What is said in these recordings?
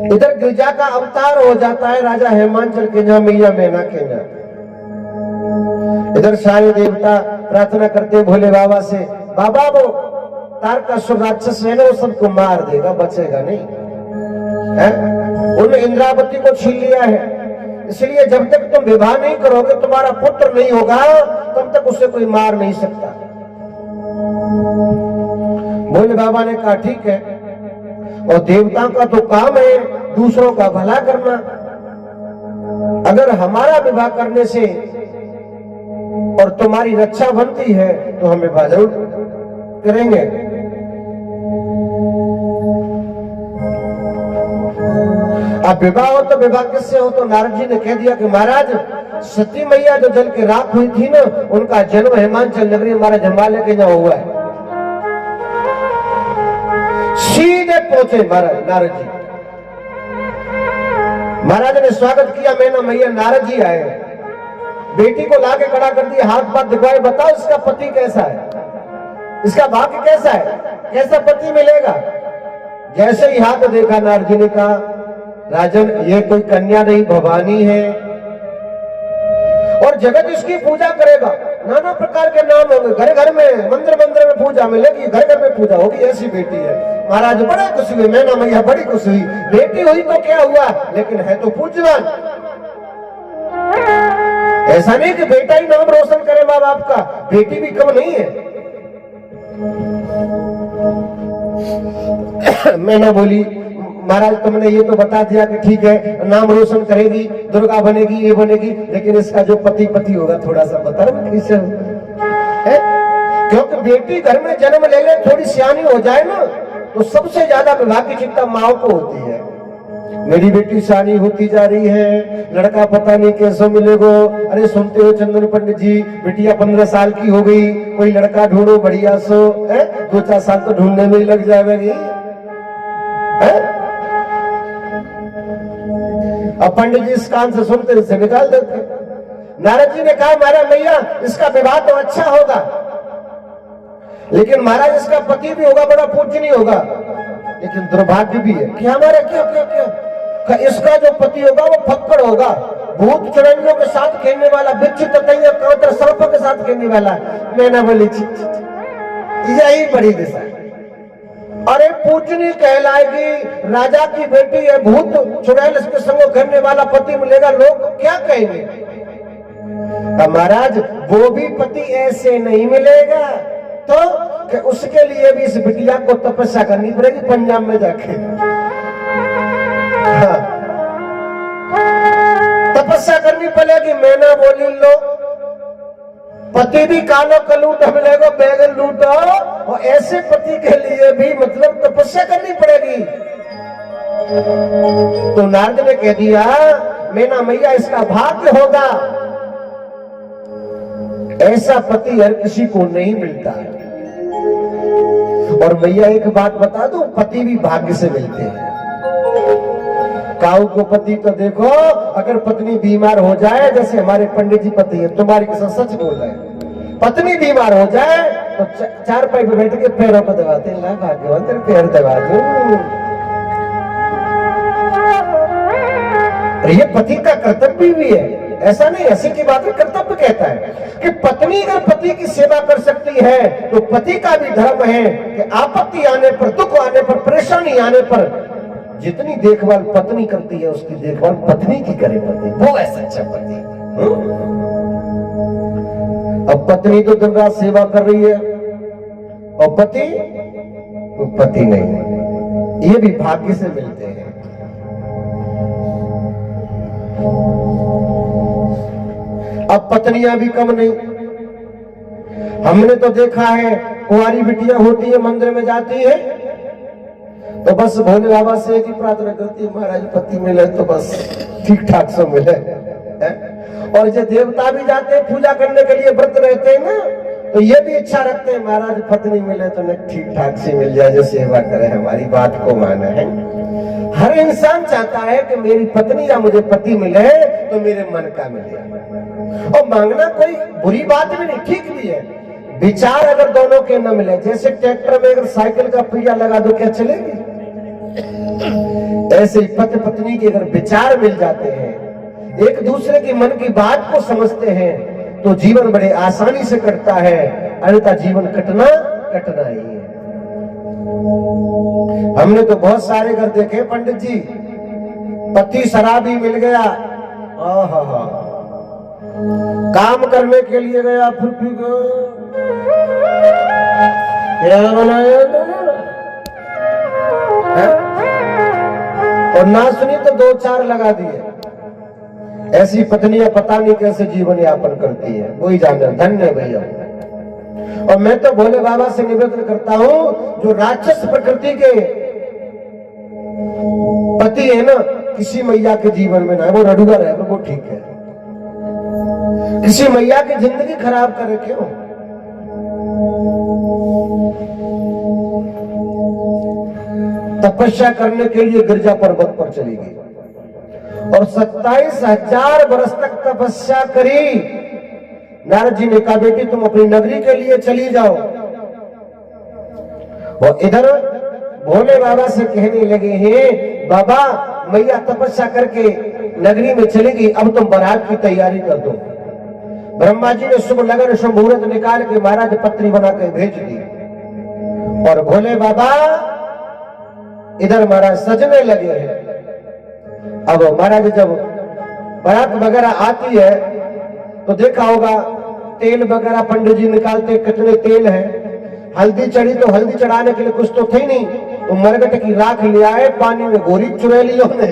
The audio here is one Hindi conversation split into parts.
इधर गिरजा का अवतार हो जाता है राजा हेमांचल केंजा मैया मैना केंजा। इधर सारे देवता प्रार्थना करते भोले बाबा से, बाबा वो तारकासुर राक्षस है ना, वो सबको मार देगा, बचेगा नहीं है? उन्होंने इंद्रावती को छीन लिया है, इसलिए जब तक तुम विवाह नहीं करोगे, तुम्हारा पुत्र नहीं होगा, तब तक उसे कोई मार नहीं सकता। भोले बाबा ने कहा ठीक है, और देवताओं का तो काम है दूसरों का भला करना। अगर हमारा विवाह करने से और तुम्हारी रक्षा बनती है तो हम विवाह जरूर करेंगे। अब विवाह हो तो विवाह किससे हो? तो नारद जी ने कह दिया कि महाराज सती मैया जो जल के राख हुई थी ना, उनका जन्म हिमांचल नगरी हमारा हिमालय के जहाँ हुआ है। सीधे पहुंचे महाराज नारद जी। महाराज ने स्वागत किया, मैना मैया नारद जी आए, बेटी को लाके खड़ा कर दिया, हाथ पाथ दिखवाए, बताओ इसका पति कैसा है, इसका भाग्य कैसा है, कैसा पति मिलेगा? जैसे ही हाथ देखा नारद जी ने कहा, राजन ये कोई कन्या नहीं भवानी है, और जगत इसकी पूजा करेगा, नाना प्रकार के नाम होंगे, घर घर में मंदिर मंदिर में पूजा मिलेगी, घर घर में पूजा होगी, ऐसी बेटी है। महाराज बड़े खुश हुए, मैना मैया बड़ी खुश हुई, बेटी हुई तो क्या हुआ, लेकिन है तो पूज्यवान। ऐसा नहीं कि बेटा ही नाम रोशन करे माँ बाप का, बेटी भी कम नहीं है। मैना बोली, महाराज तुमने ये तो बता दिया कि ठीक है नाम रोशन करेगी, दुर्गा बनेगी, ये बनेगी, लेकिन इसका जो पति होगा थोड़ा सा बता ना किसे है? क्योंकि बेटी घर में जन्म ले ले, थोड़ी सियानी हो जाए ना, तो सबसे ज्यादा विवाह की चिंता माँ को होती है। मेरी बेटी सियानी होती जा रही है, लड़का पता नहीं कैसे मिलेगा। अरे सुनते हो चंदन पंडित जी, बिटिया 15 साल की हो गई, कोई लड़का ढूंढो बढ़िया सो है, 2-4 साल तो ढूंढने में ही लग जाएगी। अब पंडित जी इस कान से सुनते इसे निकाल देते। नारद जी ने कहा, महाराज मैया इसका विवाह तो अच्छा होगा, लेकिन महाराज इसका पति भी होगा, बड़ा पूजनीय होगा, लेकिन दुर्भाग्य भी है। क्या हमारे क्या क्या क्या इसका जो पति होगा वो फक्कड़ होगा, भूत चुड़ैलों के साथ खेलने वाला, बिच्छू ततैया कांटर सर्पों के साथ खेलने वाला। मैंने बोली यही बड़ी दिशा। अरे पूजनी कहलाएगी, राजा की बेटी है, भूत चुड़ैल इसके संग करने वाला पति मिलेगा, लोग क्या कहेंगे? महाराज वो भी पति ऐसे नहीं मिलेगा, तो कि उसके लिए भी इस बिटिया को तपस्या करनी पड़ेगी पंजाब में जाके। हाँ। तपस्या करनी पड़ेगी। मैंने बोली लो पति भी कालो कलूट मिलेगा, बैगन लूटो, और ऐसे पति के लिए भी मतलब तपस्या करनी पड़ेगी। तो नारद ने कह दिया, मैना मैया इसका भाग्य होगा, ऐसा पति हर किसी को नहीं मिलता है। और भैया एक बात बता दूं, पति भी भाग्य से मिलते हैं। काऊ को पति तो देखो, अगर पत्नी बीमार हो जाए, जैसे हमारे पंडित जी पति है, तुम्हारी कसम सच बोल रहे हैं, पत्नी बीमार हो जाए तो 4 पाई पे बैठ के पैरों को दबाते हैं, भाग्यवान तेरे पैर दबा दूं। ये पति का कर्तव्य भी है, ऐसा नहीं हंसी की बात है, कर्तव्य कहता है कि पत्नी अगर पति की सेवा कर सकती है तो पति का भी धर्म है कि आपत्ति आने पर, दुख आने पर, परेशानी आने पर जितनी देखभाल पत्नी करती है उसकी देखभाल पत्नी की करे पति, वो है सच्चा पति। अब पत्नी तो दिन रात सेवा कर रही है और पति वो पति नहीं, ये भी भाग्य से मिलते हैं। अब पत्नियां भी कम नहीं, हमने तो देखा है कुंवारी बिटियां होती है, मंदिर में जाती है तो बस भोले बाबा से एक ही प्रार्थना करती है, महाराज पति मिले तो बस ठीक ठाक से मिले। और जो देवता भी जाते हैं पूजा करने के लिए, व्रत रहते हैं ना, तो ये भी इच्छा रखते हैं महाराज पत्नी मिले तो ठीक ठाक से मिल जाए, जो सेवा करे, हमारी बात को माने है। हर इंसान चाहता है कि मेरी पत्नी या मुझे पति मिले तो मेरे मन का मिले। और मांगना कोई बुरी बात भी नहीं, ठीक भी है। विचार अगर दोनों के न मिले, जैसे ट्रैक्टर में अगर साइकिल का पहिया लगा दो क्या चलेगी? ऐसे ही पति पत्नी के अगर विचार मिल जाते हैं, एक दूसरे के मन की बात को समझते हैं, तो जीवन बड़े आसानी से कटता है, अन्यथा जीवन कटना ही है। हमने तो बहुत सारे घर देखे पंडित जी, पति शराबी मिल गया, काम करने के लिए गया, फिर क्या बनाया और ना सुनी तो 2-4 लगा दिए। ऐसी पत्नियां पता नहीं कैसे जीवन यापन करती है, वही जाने। धन्य भैया। और मैं तो भोले बाबा से निवेदन करता हूं, जो राक्षस प्रकृति के पति है ना, किसी मैया के जीवन में ना, वो रडुआ रहे वो ठीक है। किसी मैया की जिंदगी खराब करे क्यों? तपस्या करने के लिए गिरजा पर्वत पर चली गई और 27,000 वर्ष तक तपस्या करी। नारद जी ने कहा, बेटी तुम अपनी नगरी के लिए चली जाओ। और इधर भोले बाबा से कहने लगे हैं, बाबा मैया तपस्या करके नगरी में चली गई, अब तुम बारात की तैयारी कर दो। ब्रह्मा जी ने शुभ लगन शुभ मुहूर्त निकाल के महाराज पत्री बना के भेज दी। और भोले बाबा इधर महाराज सजने लगे हैं। अब महाराज जब बारात वगैरह आती है तो देखा होगा तेल वगैरह पंडित जी निकालते, कितने तेल है। हल्दी चढ़ी तो हल्दी चढ़ाने के लिए कुछ तो थे नहीं, तो मरगट की राख ले आए, पानी में गोरी चुड़ैलियों ने,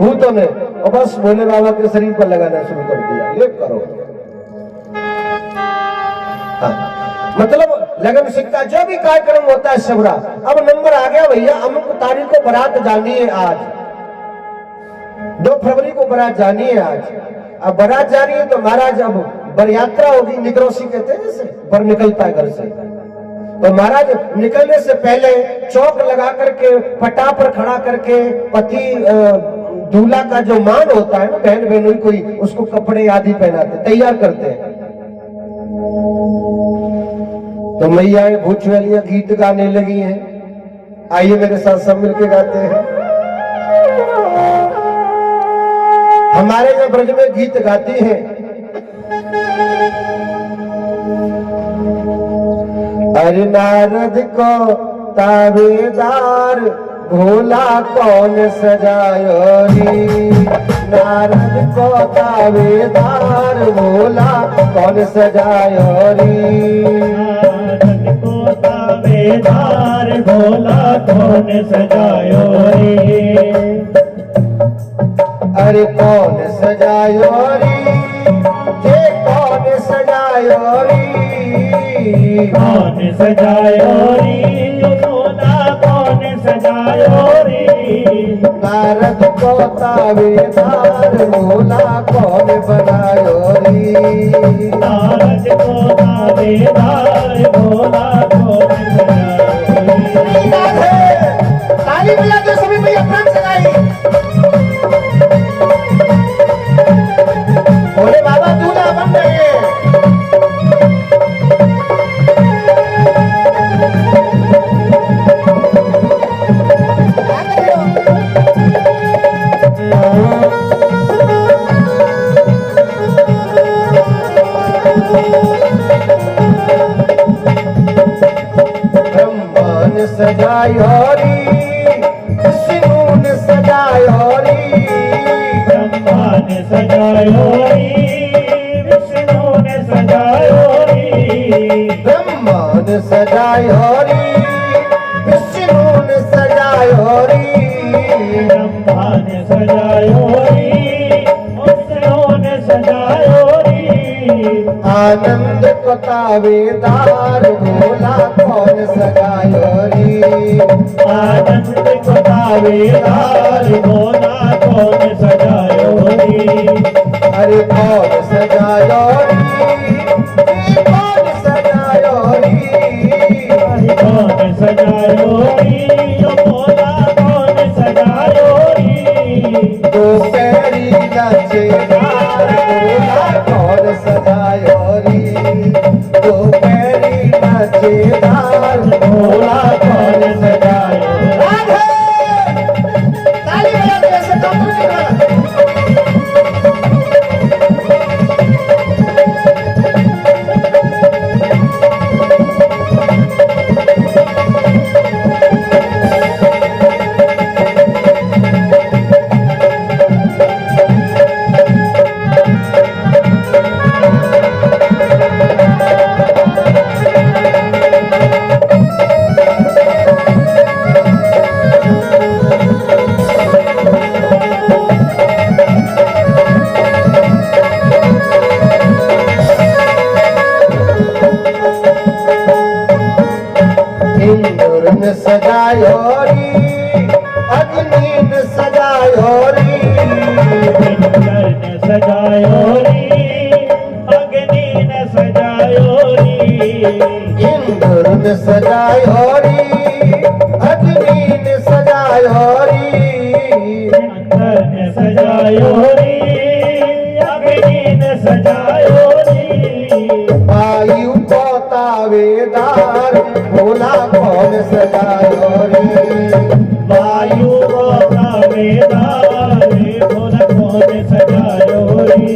भूतों ने, और बस भोले बाबा के शरीर पर लगाना शुरू कर दिया, लेप करो। मतलब लगन सिक्का जो भी कार्यक्रम होता है सबरा। अब नंबर आ गया भैया, अमुक तारीख को बारात जानी है, आज 2 फरवरी को बारात जानी है आज। अब बारात जानी है तो महाराज अब बर यात्रा होगी, निगरोसी कहते हैं जैसे बर निकलता है घर से। तो महाराज निकलने से पहले चौक लगा करके, पटा पर खड़ा करके, पति दूल्हा का जो मान होता है ना, बहन बहनोई कोई, उसको कपड़े आदि पहनाते, तैयार करते हैं। तो मैया भूचवेलियां गीत गाने लगी हैं। आइए मेरे साथ सब मिलके गाते हैं। हमारे यहाँ ब्रज में गीत गाती हैं। अरे नारद को ताबेदार भोला कौन सजायो रे, नारद को ताबेदार भोला कौन सजायो रे, नारद को ताबेदार भोला कौन सजायो रे। अरे कौन सजायो रे, ये कौन सजायो रे, कौन सजायो रे, भोला कौन सजायो रे, नारद को ताबेदार भोला कौन बनायो रे, नारद को ताबेदार भोला कौन बनायो रे। ताली बजा दो सभी भैया, प्राण सगाई। भोले बाबा दूल्हा बन गए। ब्रह्मान सजायो रे, विष्णु ने सजायो रे, ब्रह्मा ने सजायो रे, विष्णु ने सजायो रे, ब्रह्मा ने सजायो रे, विष्णु ने सजायो रे, ब्रह्मा ने सजायो रे, विष्णु ने सजायो रे। आनंद को ताबेदार भोला कौन सजायो रे, आनंद को ताबेदार भोला कौन सजायो रे। अरे कौन सजायो रे, कौन सजायो रे, कौन सजायो रे, भोला कौन सजायो रे। दो पैरी नाचेदार भोला कौन सजायो रे, दो पैरी नाचेदार भोला कौन सजायो रे। ऐसे काम नहीं करना। इंदुर ने सजायो री अग्नि ने सजायो री इंद्र ने सजायो री अग्नि ने सजायो री इंदुर ने सजायो री अग्नि ने सजायो री इंद्र ने सजायो री अग्नि ने सजायो री वायु को तावेदार भोला कौन सजायो री वायु को तावेदार भोला कौन सजायो री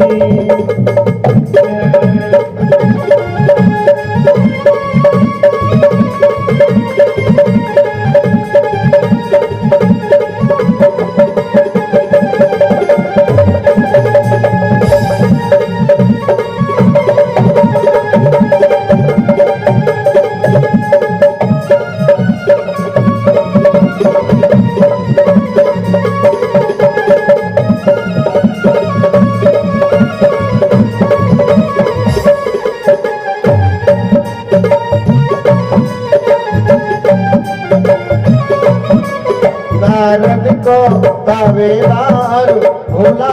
नारद को तावेदार भोला